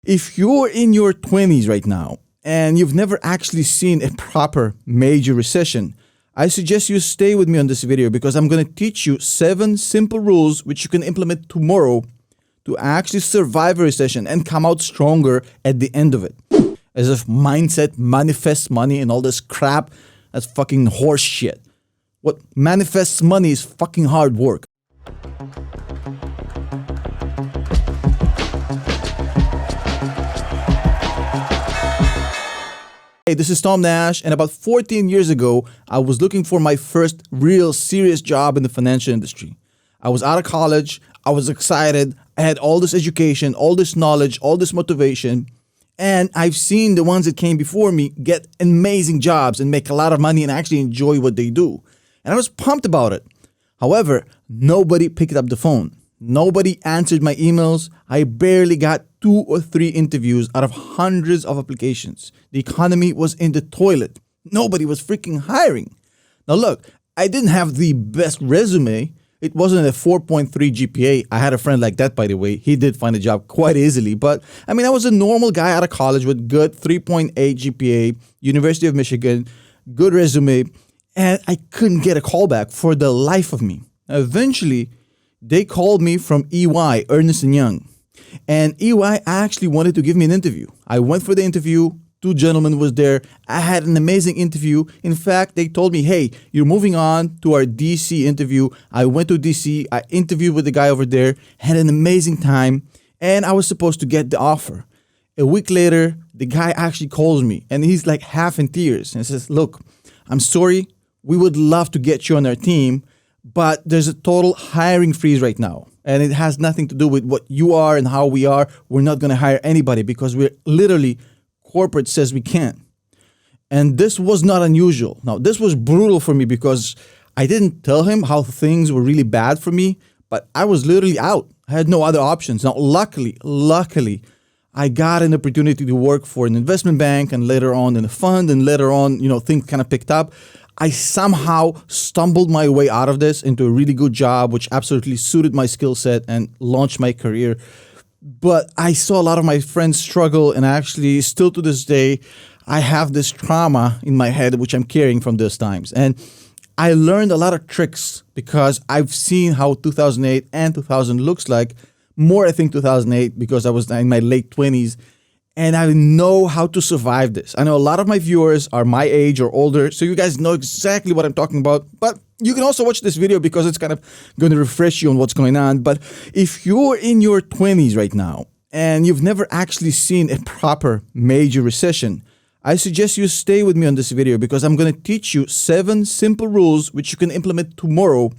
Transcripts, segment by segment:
If you're in your 20s right now and you've never actually seen a proper major recession, I suggest you stay with me on this video because I'm going to teach you 7 simple rules which you can implement tomorrow to actually survive a recession and come out stronger at the end of it. As if mindset manifests money and all this crap, that's fucking horse shit. What manifests money is fucking hard work. Hey, this is TOMNASH, and about 14 years ago, I was looking for my first real serious job in the financial industry. I was out of college, I was excited, I had all this education, all this knowledge, all this motivation, and I've seen the ones that came before me get amazing jobs and make a lot of money and actually enjoy what they do. And I was pumped about it. However, nobody picked up the phone. Nobody answered my emails. I barely got 2 or 3 interviews out of hundreds of applications. The economy was in the toilet. Nobody was freaking hiring. Now look, I didn't have the best resume. It wasn't a 4.3 GPA. I had a friend like that, by the way. He did find a job quite easily. But I mean, I was a normal guy out of college with good 3.8 GPA, University of Michigan, good resume, and I couldn't get a call back for the life of me. Eventually, they called me from EY, Ernst & Young, and EY actually wanted to give me an interview. I went for the interview. 2 gentlemen was there. I had an amazing interview. In fact, they told me, hey, you're moving on to our DC interview. I went to DC. I interviewed with the guy over there, had an amazing time, and I was supposed to get the offer. A week later, the guy actually calls me, and he's like half in tears and says, look, I'm sorry. We would love to get you on our team, but there's a total hiring freeze right now. And it has nothing to do with what you are and how we are. We're not going to hire anybody because we're literally, corporate says we can't. And this was not unusual. Now, this was brutal for me because I didn't tell him how things were really bad for me, but I was literally out. I had no other options. Now, luckily, I got an opportunity to work for an investment bank and later on in a fund, and later on, things kind of picked up. I somehow stumbled my way out of this into a really good job, which absolutely suited my skill set and launched my career. But I saw a lot of my friends struggle, and actually still to this day, I have this trauma in my head, which I'm carrying from those times. And I learned a lot of tricks because I've seen how 2008 and 2000 looks like. More, I think, 2008 because I was in my late 20s. And I know how to survive this. I know a lot of my viewers are my age or older, so you guys know exactly what I'm talking about. But you can also watch this video because it's kind of going to refresh you on what's going on. But if you're in your 20s right now and you've never actually seen a proper major recession, I suggest you stay with me on this video because I'm going to teach you 7 simple rules which you can implement tomorrow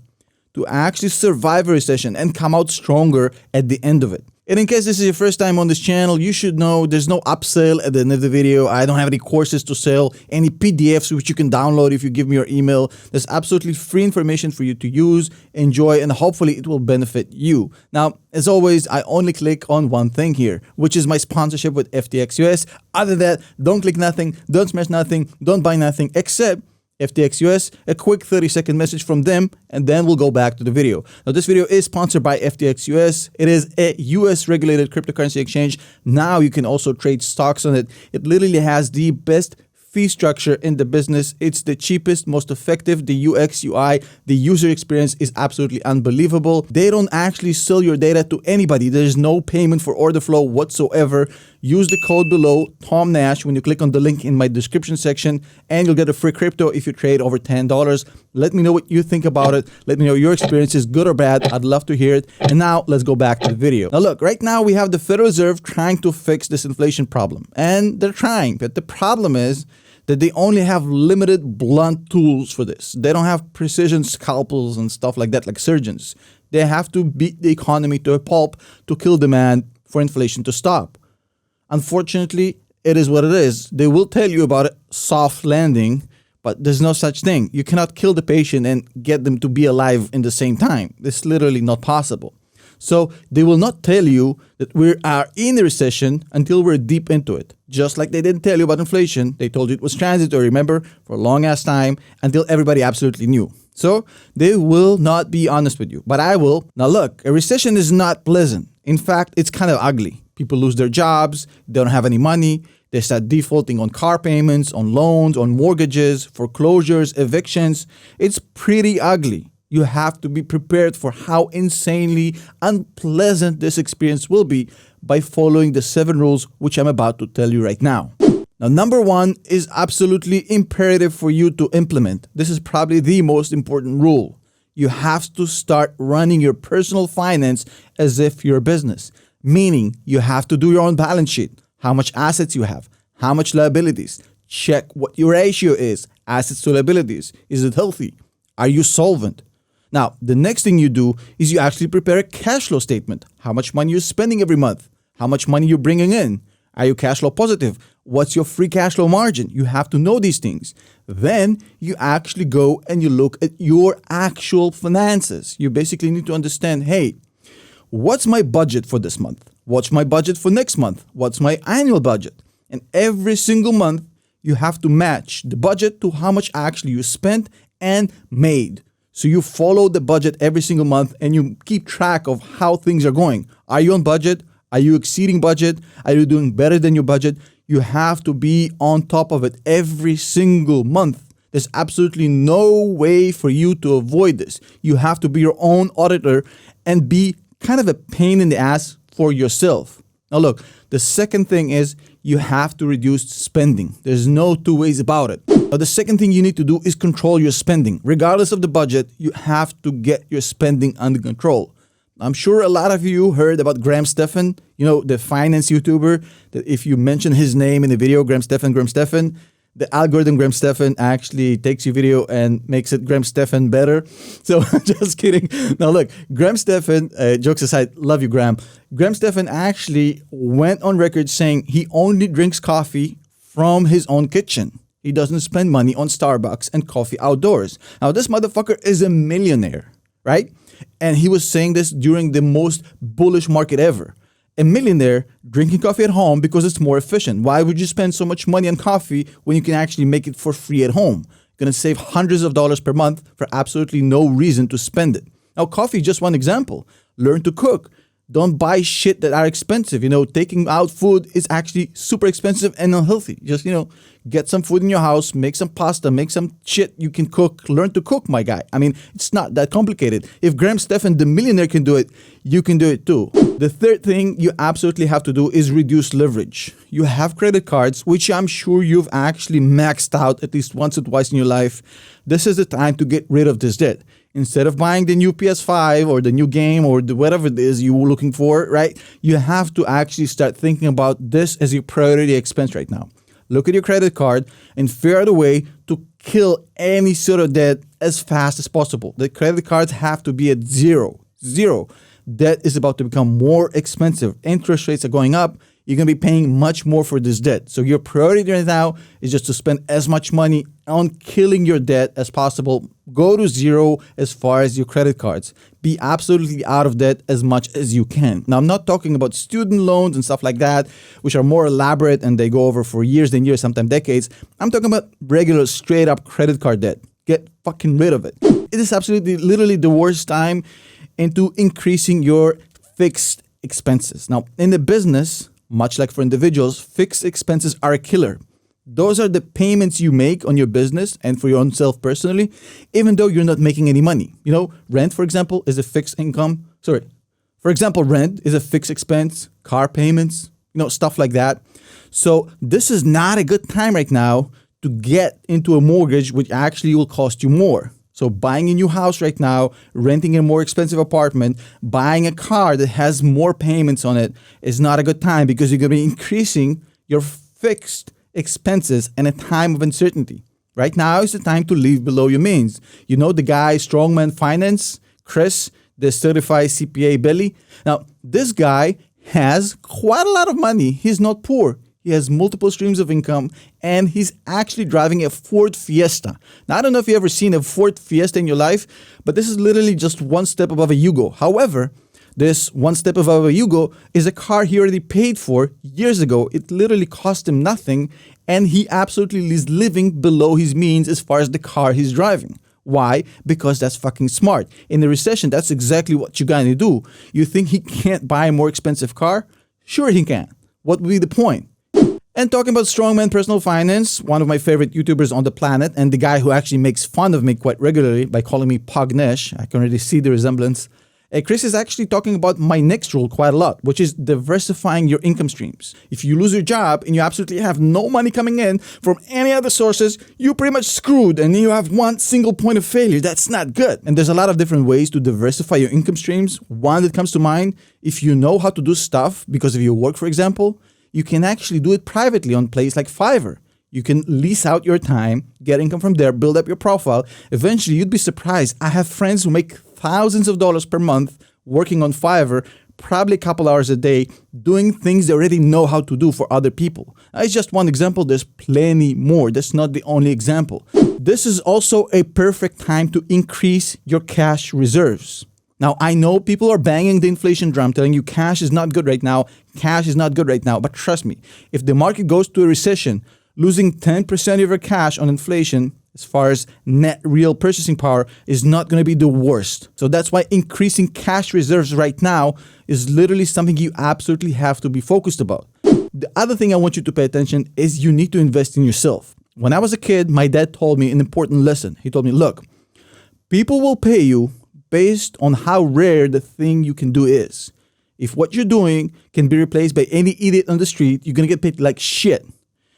to actually survive a recession and come out stronger at the end of it. And in case this is your first time on this channel, you should know there's no upsell at the end of the video. I don't have any courses to sell, any PDFs which you can download if you give me your email. There's absolutely free information for you to use, enjoy, and hopefully it will benefit you. Now, as always, I only click on one thing here, which is my sponsorship with FTX US. Other than that, don't click nothing, don't smash nothing, don't buy nothing, except FTX US, a quick 30-second message from them, and then we'll go back to the video. Now, this video is sponsored by FTX US. It is a US-regulated cryptocurrency exchange. Now you can also trade stocks on it. It literally has the best fee structure in the business. It's the cheapest, most effective. The UX, UI, the user experience is absolutely unbelievable. They don't actually sell your data to anybody. There's no payment for order flow whatsoever. Use the code below, TOMNASH, when you click on the link in my description section, and you'll get a free crypto if you trade over $10. Let me know what you think about it. Let me know your experience is good or bad. I'd love to hear it. And now let's go back to the video. Now look, right now we have the Federal Reserve trying to fix this inflation problem. And they're trying, but the problem is that they only have limited blunt tools for this. They don't have precision scalpels and stuff like that, like surgeons. They have to beat the economy to a pulp to kill demand for inflation to stop. Unfortunately, it is what it is. They will tell you about a soft landing, but there's no such thing. You cannot kill the patient and get them to be alive in the same time. It's literally not possible. So they will not tell you that we are in a recession until we're deep into it. Just like they didn't tell you about inflation. They told you it was transitory, remember, for a long ass time until everybody absolutely knew. So they will not be honest with you, but I will. Now look, a recession is not pleasant. In fact, it's kind of ugly. People lose their jobs, they don't have any money, they start defaulting on car payments, on loans, on mortgages, foreclosures, evictions. It's pretty ugly. You have to be prepared for how insanely unpleasant this experience will be by following the 7 rules which I'm about to tell you right now. Now, number 1 is absolutely imperative for you to implement. This is probably the most important rule. You have to start running your personal finance as if you're a business, meaning you have to do your own balance sheet. How much assets you have, how much liabilities. Check what your ratio is, assets to liabilities. Is it healthy? Are you solvent? Now, the next thing you do is you actually prepare a cash flow statement. How much money you're spending every month? How much money you're bringing in? Are you cash flow positive? What's your free cash flow margin? You have to know these things. Then you actually go and you look at your actual finances. You basically need to understand, hey, what's my budget for this month? What's my budget for next month? What's my annual budget? And every single month, you have to match the budget to how much actually you spent and made. So you follow the budget every single month and you keep track of how things are going. Are you on budget? Are you exceeding budget? Are you doing better than your budget? You have to be on top of it every single month. There's absolutely no way for you to avoid this. You have to be your own auditor and be kind of a pain in the ass for yourself. Now look, the second thing is you have to reduce spending. There's no two ways about it. Now the second thing you need to do is control your spending. Regardless of the budget, you have to get your spending under control. I'm sure a lot of you heard about Graham Stephan, the finance YouTuber, that if you mention his name in the video, Graham Stephan, the algorithm Graham Stephan actually takes your video and makes it Graham Stephan better. So just kidding. Now look, Graham Stephan, jokes aside, love you, Graham. Graham Stephan actually went on record saying he only drinks coffee from his own kitchen. He doesn't spend money on Starbucks and coffee outdoors. Now this motherfucker is a millionaire, right? And he was saying this during the most bullish market ever. A millionaire drinking coffee at home because it's more efficient. Why would you spend so much money on coffee when you can actually make it for free at home? You're going to save hundreds of dollars per month for absolutely no reason to spend it. Now, coffee is just one example. Learn to cook. Don't buy shit that are expensive. Taking out food is actually super expensive and unhealthy. Just, get some food in your house, make some pasta, make some shit you can cook. Learn to cook, my guy. I mean, it's not that complicated. If Graham Stephan, the millionaire, can do it, you can do it too. The third thing you absolutely have to do is reduce leverage. You have credit cards, which I'm sure you've actually maxed out at least once or twice in your life. This is the time to get rid of this debt. Instead of buying the new PS5 or the new game or whatever it is you were looking for, right? You have to actually start thinking about this as your priority expense right now. Look at your credit card and figure out a way to kill any sort of debt as fast as possible. The credit cards have to be at zero. Debt is about to become more expensive. Interest rates are going up. You're going to be paying much more for this debt. So your priority right now is just to spend as much money on killing your debt as possible. Go to zero as far as your credit cards. Be absolutely out of debt as much as you can. Now, I'm not talking about student loans and stuff like that, which are more elaborate and they go over for years and years, sometimes decades. I'm talking about regular, straight up credit card debt. Get fucking rid of it. It is absolutely, literally the worst time into increasing your fixed expenses. Now, in the business, much like for individuals, fixed expenses are a killer. Those are the payments you make on your business and for your own self personally, even though you're not making any money. Rent, for example, is a fixed income. Rent is a fixed expense, car payments, stuff like that. So this is not a good time right now to get into a mortgage, which actually will cost you more. So buying a new house right now, renting a more expensive apartment, buying a car that has more payments on it is not a good time because you're going to be increasing your fixed expenses in a time of uncertainty. Right now is the time to live below your means. The guy, Strongman Finance, Chris, the certified CPA belly. Now, this guy has quite a lot of money. He's not poor. He has multiple streams of income, and he's actually driving a Ford Fiesta. Now, I don't know if you've ever seen a Ford Fiesta in your life, but this is literally just one step above a Yugo. However, this one step above a Yugo is a car he already paid for years ago. It literally cost him nothing, and he absolutely is living below his means as far as the car he's driving. Why? Because that's fucking smart. In the recession, that's exactly what you're going to do. You think he can't buy a more expensive car? Sure he can. What would be the point? And talking about strongman personal finance, one of my favorite YouTubers on the planet, and the guy who actually makes fun of me quite regularly by calling me TOMNASH, I can already see the resemblance. Chris is actually talking about my next rule quite a lot, which is diversifying your income streams. If you lose your job and you absolutely have no money coming in from any other sources, you're pretty much screwed and you have one single point of failure. That's not good. And there's a lot of different ways to diversify your income streams. One that comes to mind, if you know how to do stuff because of your work, for example, you can actually do it privately on a place like Fiverr. You can lease out your time, get income from there, build up your profile. Eventually, you'd be surprised. I have friends who make thousands of dollars per month working on Fiverr, probably a couple hours a day, doing things they already know how to do for other people. That's just one example. There's plenty more. That's not the only example. This is also a perfect time to increase your cash reserves. Now, I know people are banging the inflation drum, telling you cash is not good right now, cash is not good right now. But trust me, if the market goes to a recession, losing 10% of your cash on inflation, as far as net real purchasing power, is not going to be the worst. So that's why increasing cash reserves right now is literally something you absolutely have to be focused about. The other thing I want you to pay attention is you need to invest in yourself. When I was a kid, my dad told me an important lesson. He told me, look, people will pay you based on how rare the thing you can do is. If what you're doing can be replaced by any idiot on the street, you're going to get paid like shit.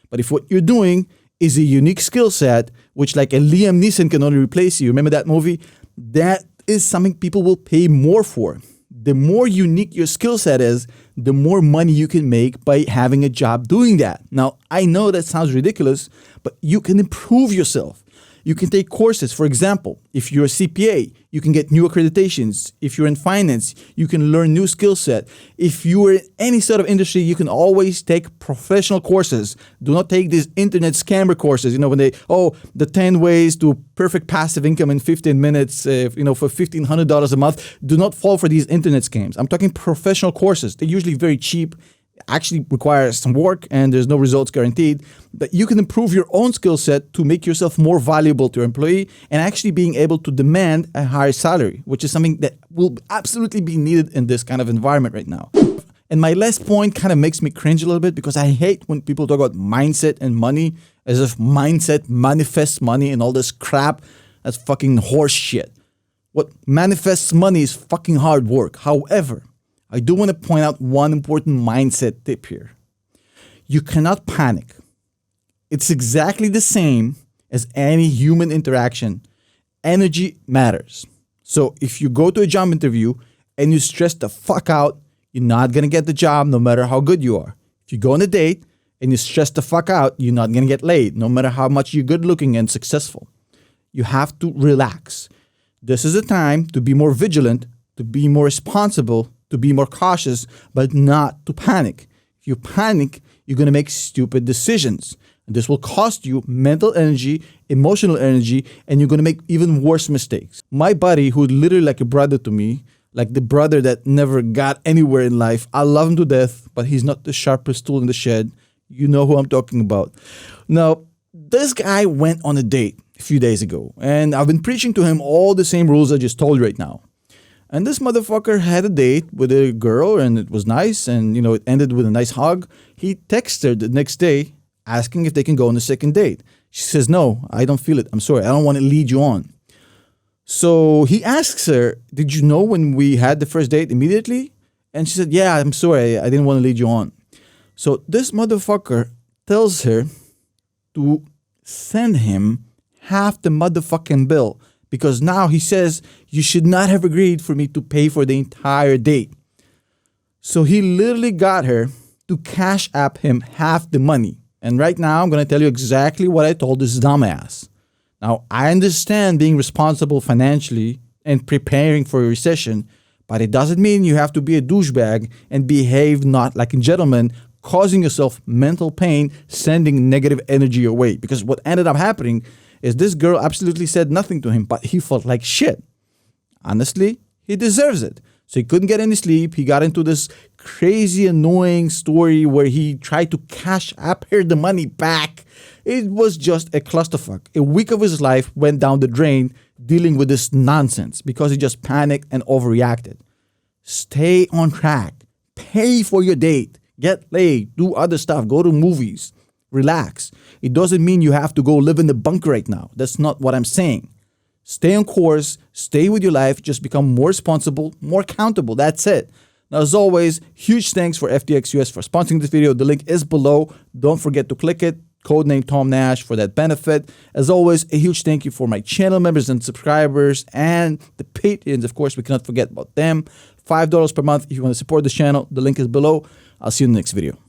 But if what you're doing is a unique skill set, which like a Liam Neeson can only replace you, remember that movie? That is something people will pay more for. The more unique your skill set is, the more money you can make by having a job doing that. Now, I know that sounds ridiculous, but you can improve yourself. You can take courses. For example, if you're a CPA, you can get new accreditations. If you're in finance, you can learn new skill set. If you are in any sort of industry, you can always take professional courses. Do not take these internet scammer courses, when the 10 ways to perfect passive income in 15 minutes, for $1,500 a month. Do not fall for these internet scams. I'm talking professional courses. They're usually very cheap, actually requires some work, and there's no results guaranteed. But you can improve your own skill set to make yourself more valuable to your employee and actually being able to demand a higher salary, which is something that will absolutely be needed in this kind of environment right now. And my last point kind of makes me cringe a little bit because I hate when people talk about mindset and money as if mindset manifests money and all this crap. That's fucking horse shit. What manifests money is fucking hard work. However, I do want to point out one important mindset tip here. You cannot panic. It's exactly the same as any human interaction. Energy matters. So if you go to a job interview and you stress the fuck out, you're not going to get the job no matter how good you are. If you go on a date and you stress the fuck out, you're not going to get laid no matter how much you're good looking and successful. You have to relax. This is a time to be more vigilant, to be more responsible, to be more cautious, but not to panic. If you panic, you're going to make stupid decisions. And this will cost you mental energy, emotional energy, and you're going to make even worse mistakes. My buddy, who's literally like a brother to me, like the brother that never got anywhere in life, I love him to death, but he's not the sharpest tool in the shed. You know who I'm talking about. Now, this guy went on a date a few days ago, and I've been preaching to him all the same rules I just told you right now. And this motherfucker had a date with a girl, and it was nice, and it ended with a nice hug. He texted her the next day asking if they can go on a second date. She says, no, I don't feel it. I'm sorry. I don't want to lead you on. So he asks her, did you know when we had the first date immediately? And she said, yeah, I'm sorry. I didn't want to lead you on. So this motherfucker tells her to send him half the motherfucking bill. Because now he says, you should not have agreed for me to pay for the entire date. So he literally got her to cash app him half the money. And right now, I'm going to tell you exactly what I told this dumbass. Now, I understand being responsible financially and preparing for a recession, but it doesn't mean you have to be a douchebag and behave not like a gentleman, causing yourself mental pain, sending negative energy your way. Because what ended up happening is this girl absolutely said nothing to him, but he felt like shit. Honestly, he deserves it. So he couldn't get any sleep. He got into this crazy, annoying story where he tried to cash app her the money back. It was just a clusterfuck. A week of his life went down the drain dealing with this nonsense because he just panicked and overreacted. Stay on track. Pay for your date. get laid, do other stuff, go to movies, relax. It doesn't mean you have to go live in the bunker right now. That's not what I'm saying. Stay on course, stay with your life, just become more responsible, more accountable. That's it. Now, as always, huge thanks for FTX US for sponsoring this video. The link is below. Don't forget to click it. Codename TOMNASH for that benefit. As always, a huge thank you for my channel members and subscribers and the Patreons. Of course, we cannot forget about them. $5 per month if you want to support this channel. The link is below. I'll see you in the next video.